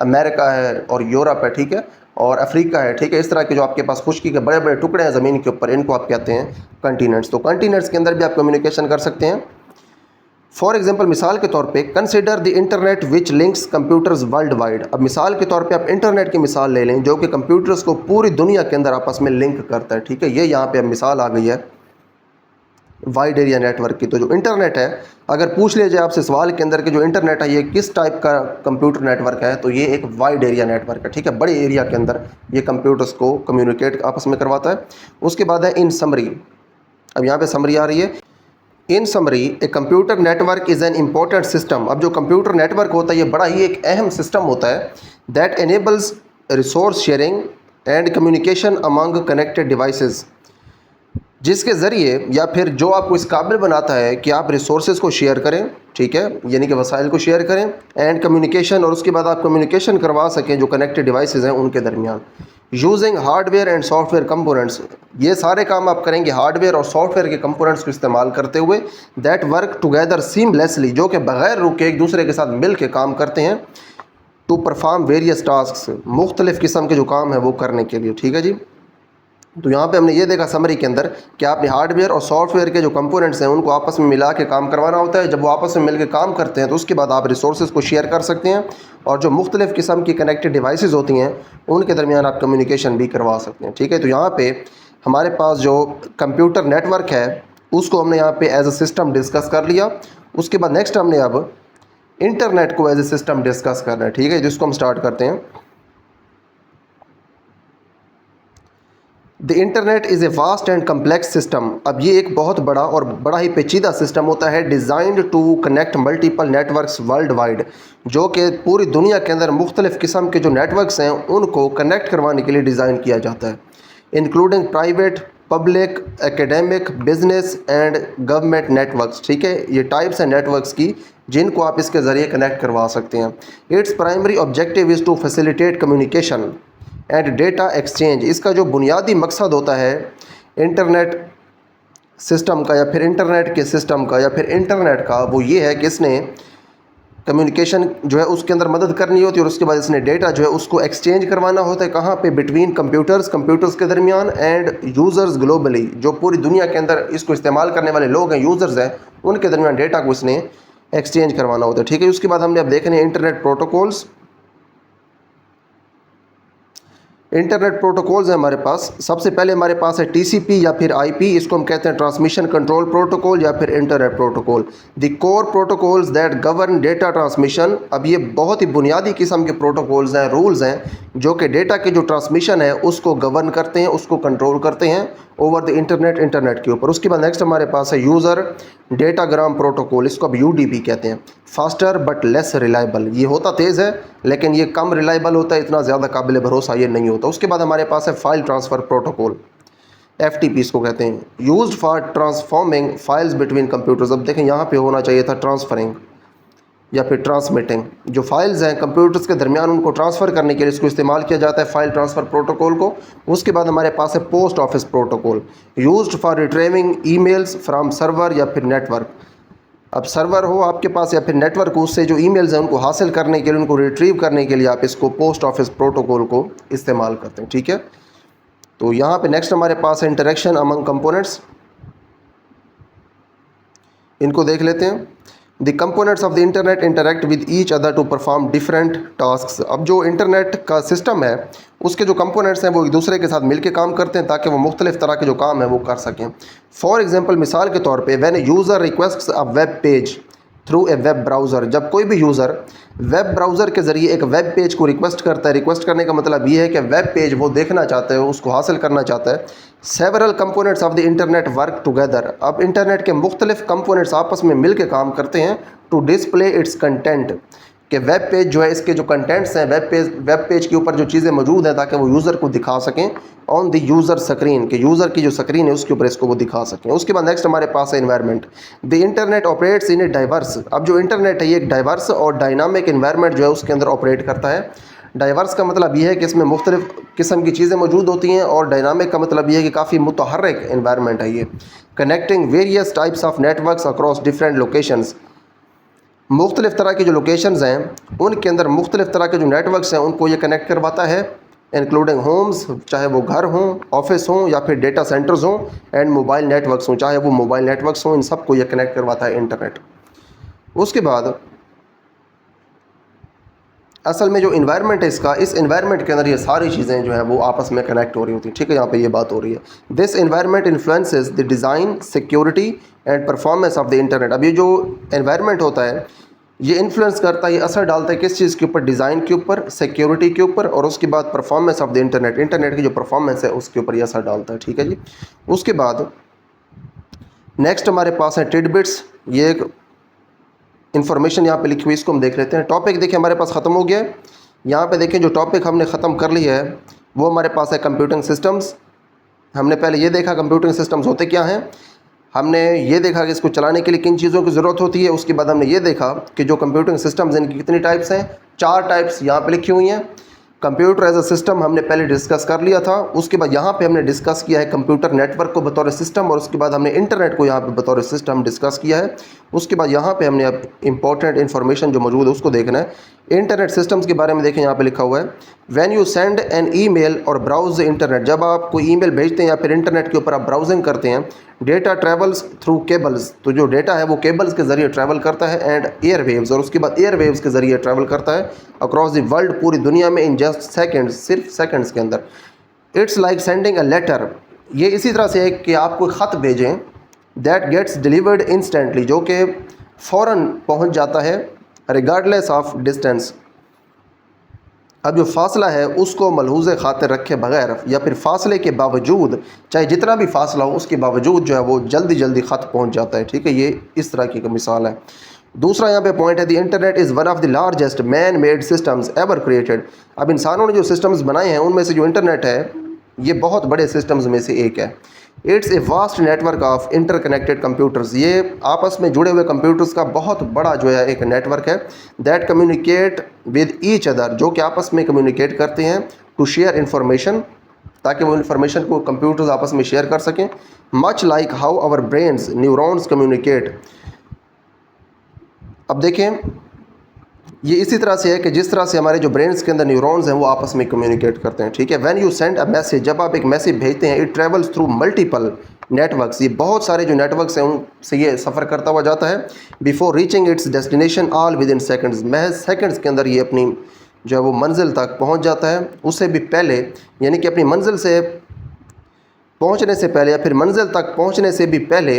Speaker 1: अमेरिका है और यूरोप है, ठीक है, और अफ्रीका है, ठीक है। इस तरह के जो आपके पास खुश्की के बड़े बड़े टुकड़े हैं ज़मीन के ऊपर, इनको आप कहते हैं कंटिनेंट्स। तो कंटिनेंट्स के अंदर भी आप कम्युनिकेशन कर सकते हैं। फॉर एग्जांपल मिसाल के तौर पे consider the internet which links computers world wide. अब मिसाल के तौर पे आप इंटरनेट की मिसाल ले लें जो कि कंप्यूटर्स को पूरी दुनिया के अंदर आपस में लिंक करता है, ठीक है। ये यहाँ पे अब मिसाल आ गई है वाइड एरिया नेटवर्क की। तो जो इंटरनेट है, अगर पूछ लिया जाए आपसे सवाल के अंदर कि जो इंटरनेट है ये किस टाइप का कंप्यूटर नेटवर्क है, तो ये एक वाइड एरिया नेटवर्क है, ठीक है। बड़े एरिया के अंदर ये कंप्यूटर्स को कम्युनिकेट आपस में करवाता है। उसके बाद है इन समरी। अब यहाँ पे समरी आ रही है। इन summary A computer network is an important system. अब जो कंप्यूटर नेटवर्क होता है ये बड़ा ही एक अहम सिस्टम होता है that enables resource sharing and communication among connected devices. जिसके ज़रिए या फिर जो आपको इस काबिल बनाता है कि आप रिसोर्सेज को शेयर करें, ठीक है, यानी कि वसाइल को शेयर करें, एंड कम्युनिकेशन, और उसके बाद आप कम्युनिकेशन करवा सकें जो कनेक्टेड डिवाइसेस हैं उनके दरमियान, using hardware and software components. ये सारे काम आप करेंगे हार्डवेयर और सॉफ्टवेयर के कंपोनेंट्स को इस्तेमाल करते हुए, दैट वर्क टुगेदर सीमलेसली, जो कि बगैर रुके एक दूसरे के साथ मिल के काम करते हैं, टू परफॉर्म वेरियस टास्क, मुख्तलिफ़ किस्म के जो काम है वो करने के लिए, ठीक है जी। तो यहाँ पे हमने ये देखा समरी के अंदर कि आपने हार्डवेयर और सॉफ्टवेयर के जो कंपोनेंट्स हैं उनको आपस में मिला के काम करवाना होता है। जब वो आपस में मिल के काम करते हैं तो उसके बाद आप रिसोर्सेज को शेयर कर सकते हैं, और जो मुख्तलिफ़ किस्म की कनेक्टेड डिवाइसेस होती हैं उनके दरमियान आप कम्युनिकेशन भी करवा सकते हैं, ठीक है। तो यहाँ पे हमारे पास जो कंप्यूटर नेटवर्क है उसको हमने यहाँ पे एज अ सिस्टम डिस्कस कर लिया। उसके बाद नेक्स्ट हमने अब इंटरनेट को एज ए सिस्टम डिस्कस करना है, ठीक है, जिसको हम स्टार्ट करते हैं। The internet is a vast and complex system. अब ये एक बहुत बड़ा और बड़ा ही पेचीदा सिस्टम होता है, designed to connect multiple networks world wide, जो कि पूरी दुनिया के अंदर मुख्तलिफ़ किस्म के जो नेटवर्क्स हैं उनको कनेक्ट करवाने के लिए डिज़ाइन किया जाता है, including private, public, academic, business and government networks, ठीक है। ये टाइप्स हैं नेटवर्क्स की जिनको आप इसके ज़रिए कनेक्ट करवा सकते हैं। Its primary objective is to facilitate communication and data exchange. इसका जो बुनियादी मकसद होता है इंटरनेट सिस्टम का, या फिर इंटरनेट के सिस्टम का, या फिर इंटरनेट का, वो ये है कि इसने कम्युनिकेशन जो है उसके अंदर मदद करनी होती है, और उसके बाद इसने डेटा जो है उसको एक्सचेंज करवाना होता है, कहाँ पे, बिटवीन कंप्यूटर्स के दरमियान, एंड यूज़र्स ग्लोबली, जो पूरी दुनिया के अंदर इसको इस्तेमाल करने वाले लोग हैं, यूज़र्स हैं, उनके दरमियान डेटा को इसने एक्सचेंज करवाना होता है, ठीक है। उसके बाद हमने अब देखने इंटरनेट प्रोटोकॉल्स। इंटरनेट प्रोटोकॉल्स हैं हमारे पास। सबसे पहले हमारे पास है टीसीपी या फिर आईपी, इसको हम कहते हैं ट्रांसमिशन कंट्रोल प्रोटोकॉल या फिर internet protocol. The core protocols that govern data transmission. अब ये बहुत ही बुनियादी किस्म के प्रोटोकॉल्स हैं, रूल्स हैं, जो कि डेटा की जो ट्रांसमिशन है उसको गवर्न करते हैं, उसको कंट्रोल करते हैं ओवर द इंटरनेट के ऊपर। उसके बाद नेक्स्ट हमारे पास है यूज़र डेटाग्राम प्रोटोकॉल, इसको अब यूडीपी कहते हैं। फास्टर बट लेस रिलायबल, ये होता तेज़ है लेकिन ये कम रिलायबल होता है, इतना ज़्यादा काबिल भरोसा ये नहीं होता। उसके बाद हमारे पास है फाइल ट्रांसफ़र प्रोटोकॉल, एफटीपी इसको कहते हैं, used for transforming files between computers. अब देखें यहाँ पे होना चाहिए था ट्रांसफरिंग या फिर ट्रांसमिटिंग। जो फाइल्स हैं कंप्यूटर्स के दरमियान उनको ट्रांसफ़र करने के लिए इसको इस्तेमाल किया जाता है, फाइल ट्रांसफ़र प्रोटोकॉल को। उसके बाद हमारे पास है post office protocol, used for retrieving emails from server या फिर नेटवर्क। अब सर्वर हो आपके पास या फिर नेटवर्क, उससे जो ईमेल्स हैं उनको हासिल करने के लिए, उनको रिट्रीव करने के लिए आप इसको पोस्ट ऑफिस प्रोटोकॉल को इस्तेमाल करते हैं, ठीक है। तो यहाँ पे नेक्स्ट हमारे पास है इंटरेक्शन अमंग कंपोनेंट्स, इनको देख लेते हैं। The components of the internet interact with each other to perform different task. अब जो इंटरनेट का सिस्टम है उसके जो कंपोनेंट्स हैं वो एक दूसरे के साथ मिलकर काम करते हैं ताकि वो मुख्तलिफ तरह के जो काम है वो कर सकें। फॉर एग्जाम्पल, मिसाल के तौर पे, when A user requests a web page through a web browser, जब कोई भी यूज़र वेब ब्राउज़र के ज़रिए एक वेब पेज को रिक्वेस्ट करता है, रिक्वेस्ट करने का मतलब ये है कि वेब पेज वो देखना चाहता है, उसको हासिल करना चाहता है। Several components of the internet work together. अब इंटरनेट के मुख्तलिफ कंपोनेंट्स आपस में मिल के काम करते हैं टू डिस्प्ले इट्स कंटेंट, कि वेब पेज जो है इसके जो कंटेंट्स हैं वेब पेज के ऊपर जो चीज़ें मौजूद हैं ताकि वो यूज़र को दिखा सकें ऑन द यूज़र स्क्रीन, के यूज़र की जो स्क्रीन है उसके ऊपर इसको वो दिखा सकें। उसके बाद नेक्स्ट हमारे पास है environment. The internet operates in a diverse. अब जो इंटरनेट है ये एक डाइवर्स और डायनामिक इन्वायरमेंट जो है उसके अंदर ऑपरेट करता है। डाइवर्स का मतलब ये है कि इसमें मुख्तलिफ किस्म की चीज़ें मौजूद होती हैं, और डायनामिक का मतलब ये है कि काफ़ी मुतहर्रिक इन्वायरमेंट है ये। Connecting various types of networks across different locations. मुख्तलिफ तरह की जो लोकेशंस हैं उनके अंदर मुख्तलिफ तरह के जो नेटवर्क्स हैं उनको ये कनेक्ट करवाता है, इंक्लूडिंग होम्स, चाहे वो घर हों, ऑफिस हों या फिर डेटा सेंटर्स हों, एंड मोबाइल नेटवर्क्स हों, चाहे वो मोबाइल नेटवर्क्स हों, इन सबको ये कनेक्ट करवाता है इंटरनेट। उसके बाद असल में जो इन्वायरमेंट है इसका, इस इन्वायरमेंट के अंदर ये सारी चीज़ें जो है वो आपस में कनेक्ट हो रही होती हैं, ठीक है। यहाँ पे ये बात हो रही है, this environment influences the design, security and performance of the internet. अब ये जो इन्वायरमेंट होता है ये इन्फ्लुएंस करता है, ये असर डालता है किस चीज़ के ऊपर, डिज़ाइन के ऊपर, सिक्योरिटी के ऊपर, और उसके बाद परफॉर्मेंस ऑफ द इंटरनेट की जो परफॉर्मेंस है उसके ऊपर ये असर डालता है, ठीक है जी। उसके बाद नेक्स्ट हमारे पास है टिडबिट्स, ये एक इन्फॉर्मेशन यहाँ पे लिखी हुई, इसको हम देख लेते हैं। टॉपिक देखिए हमारे पास ख़त्म हो गया है। यहाँ पे देखें जो टॉपिक हमने ख़त्म कर लिया है वो हमारे पास है कंप्यूटिंग सिस्टम्स, हमने पहले ये देखा कंप्यूटिंग सिस्टम्स होते क्या हैं, हमने ये देखा कि इसको चलाने के लिए किन चीज़ों की ज़रूरत होती है। उसके बाद हमने ये देखा कि जो कंप्यूटिंग सिस्टम्स इनकी कितनी टाइप्स हैं, 4 टाइप्स यहाँ पे लिखी हुई हैं। कंप्यूटर एज अ सिस्टम हमने पहले डिस्कस कर लिया था। उसके बाद यहाँ पे हमने डिस्कस किया है कंप्यूटर नेटवर्क को बतौर सिस्टम, और उसके बाद हमने इंटरनेट को यहाँ पे बतौर सिस्टम डिस्कस किया है। उसके बाद यहाँ पे हमने अब इंपॉर्टेंट इन्फॉर्मेशन जो मौजूद है उसको देखना है। इंटरनेट सिस्टम्स के बारे में देखें, यहाँ पे लिखा हुआ है when you send an email और ब्राउज इंटरनेट, जब आप कोई ईमेल भेजते हैं या फिर इंटरनेट के ऊपर आप ब्राउजिंग करते हैं, डेटा ट्रेवल्स थ्रू केबल्स, तो जो डेटा है वो केबल्स के ज़रिए ट्रैवल करता है, एंड एयर वेव्स, और उसके बाद एयर वेव्स के ज़रिए ट्रैवल करता है अक्रॉस द वर्ल्ड, पूरी दुनिया में, इन जस्ट सेकेंड्स, सिर्फ सेकेंड्स के अंदर। It's like sending a letter, ये इसी तरह से है कि आप कोई ख़त भेजें, दैट गेट्स डिलीवर्ड इंस्टेंटली, जो कि फ़ौरन पहुँच जाता है, रिगार्डलेस ऑफ डिस्टेंस। अब जो फासला है उसको मलहूज़ खातिर रखे बगैर, या फिर फासले के बावजूद, चाहे जितना भी फासला हो उसके बावजूद जो है वो जल्दी जल्दी ख़त पहुंच जाता है। ठीक है, ये इस तरह की मिसाल है। दूसरा यहाँ पे पॉइंट है, the internet is one of the largest man made systems ever created. अब इंसानों ने जो सिस्टम्स बनाए हैं उनमें से जो इंटरनेट है ये बहुत बड़े सिस्टम्स में से एक है। It's a vast network of interconnected computers, ये आपस में जुड़े हुए कंप्यूटर्स का बहुत बड़ा जो है एक नेटवर्क है। That communicate with each other, जो कि आपस में कम्युनिकेट करते हैं, टू शेयर इंफॉर्मेशन, ताकि वो इन्फॉर्मेशन को कंप्यूटर्स आपस में शेयर कर सकें। Much like how our brains neurons communicate. अब देखें, ये इसी तरह से है कि जिस तरह से हमारे जो ब्रेन्स के अंदर न्यूरॉन्स हैं वो आपस में कम्युनिकेट करते हैं। ठीक है, when you send a message, जब आप एक मैसेज भेजते हैं, it travels through multiple networks, ये बहुत सारे जो नेटवर्क्स हैं उनसे ये सफ़र करता हुआ जाता है। Before reaching it's destination all with in seconds, महज सेकेंड्स के अंदर ये अपनी जो है वो मंजिल तक पहुँच जाता है। उससे भी पहले, यानी कि अपनी मंजिल से पहुँचने से पहले या फिर मंजिल तक पहुँचने से भी पहले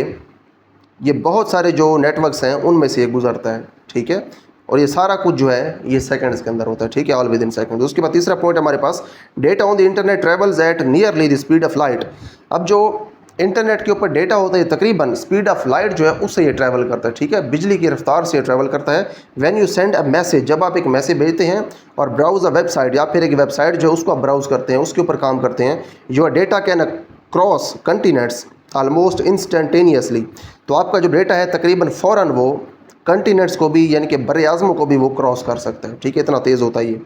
Speaker 1: ये बहुत सारे जो नेटवर्क्स हैं उनमें से ये गुजरता है। ठीक है, और ये सारा कुछ जो है ये सेकंड्स के अंदर होता है। ठीक है, ऑल विद इन सेकंड। उसके बाद तीसरा पॉइंट हमारे पास, data on the internet travels at nearly the speed of light. अब जो इंटरनेट के ऊपर डेटा होता है तकरीबन स्पीड ऑफ लाइट जो है उससे ये ट्रैवल करता है। ठीक है, बिजली की रफ्तार से ये ट्रैवल करता है। When you send a message, जब आप एक मैसेज भेजते हैं, और ब्राउज अ वेबसाइट, या फिर एक वेबसाइट जो है उसको आप ब्राउज करते हैं, उसके ऊपर काम करते हैं, your data can cross continents almost instantaneously, तो आपका जो डेटा है तकरीबन फ़ौरन वो कंटिनेंट्स को भी, यानी कि बर आज़मों को भी वो क्रॉस कर सकता है। ठीक है, इतना तेज़ होता है ये।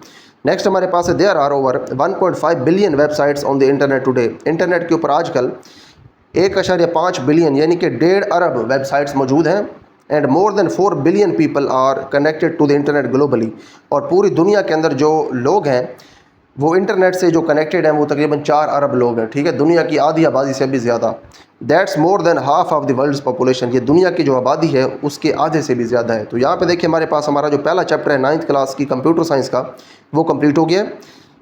Speaker 1: नेक्स्ट हमारे पास है, there are over 1.5 billion websites on the internet today. Internet के ऊपर आजकल 1.5 बिलियन यानी कि 1.5 अरब वेबसाइट्स मौजूद हैं, and more than 4 billion people are connected to the internet globally, और पूरी दुनिया के अंदर जो लोग हैं वो इंटरनेट से जो कनेक्टेड हैं वो तकरीबन 4 अरब लोग हैं। ठीक है, दुनिया की आधी आबादी से भी ज़्यादा। That's more than half of the world's population, ये दुनिया की जो आबादी है उसके आधे से भी ज़्यादा है। तो यहाँ पे देखिए हमारे पास हमारा जो पहला चैप्टर है 9th क्लास की कंप्यूटर साइंस का वो कंप्लीट हो गया।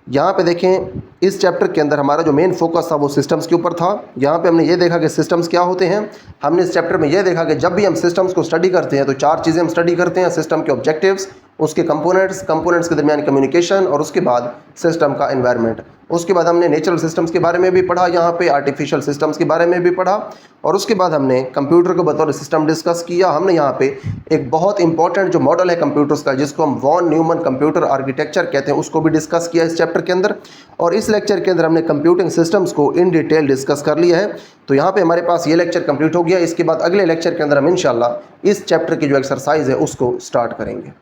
Speaker 1: यहाँ पे देखें, इस चैप्टर के अंदर हमारा जो मेन फोकस था वो सिस्टम्स के ऊपर था। यहाँ पे हमने ये देखा कि सिस्टम्स क्या होते हैं। हमने इस चैप्टर में ये देखा कि जब भी हम सिस्टम्स को स्टडी करते हैं तो 4 चीज़ें हम स्टडी करते हैं, सिस्टम के ऑब्जेक्टिव्स, उसके कंपोनेंट्स के दरमियान कम्युनिकेशन, और उसके बाद सिस्टम का एनवायरनमेंट। उसके बाद हमने नेचुरल सिस्टम्स के बारे में भी पढ़ा, यहाँ पे आर्टिफिशियल सिस्टम्स के बारे में भी पढ़ा, और उसके बाद हमने कंप्यूटर को बतौर सिस्टम डिस्कस किया। हमने यहाँ पे एक बहुत इंपॉर्टेंट जो मॉडल है कंप्यूटर्स का, जिसको हम वॉन न्यूमन कंप्यूटर आर्किटेक्चर कहते हैं, उसको भी डिस्कस किया इस चैप्टर के अंदर। और इस लेक्चर के अंदर हमने कंप्यूटिंग सिस्टम्स को इन डिटेल डिस्कस कर लिया है। तो यहाँ पे हमारे पास ये लेक्चर कंप्लीट हो गया। इसके बाद अगले लेक्चर के अंदर हम इंशाल्लाह इस चैप्टर की जो एक्सरसाइज है उसको स्टार्ट करेंगे।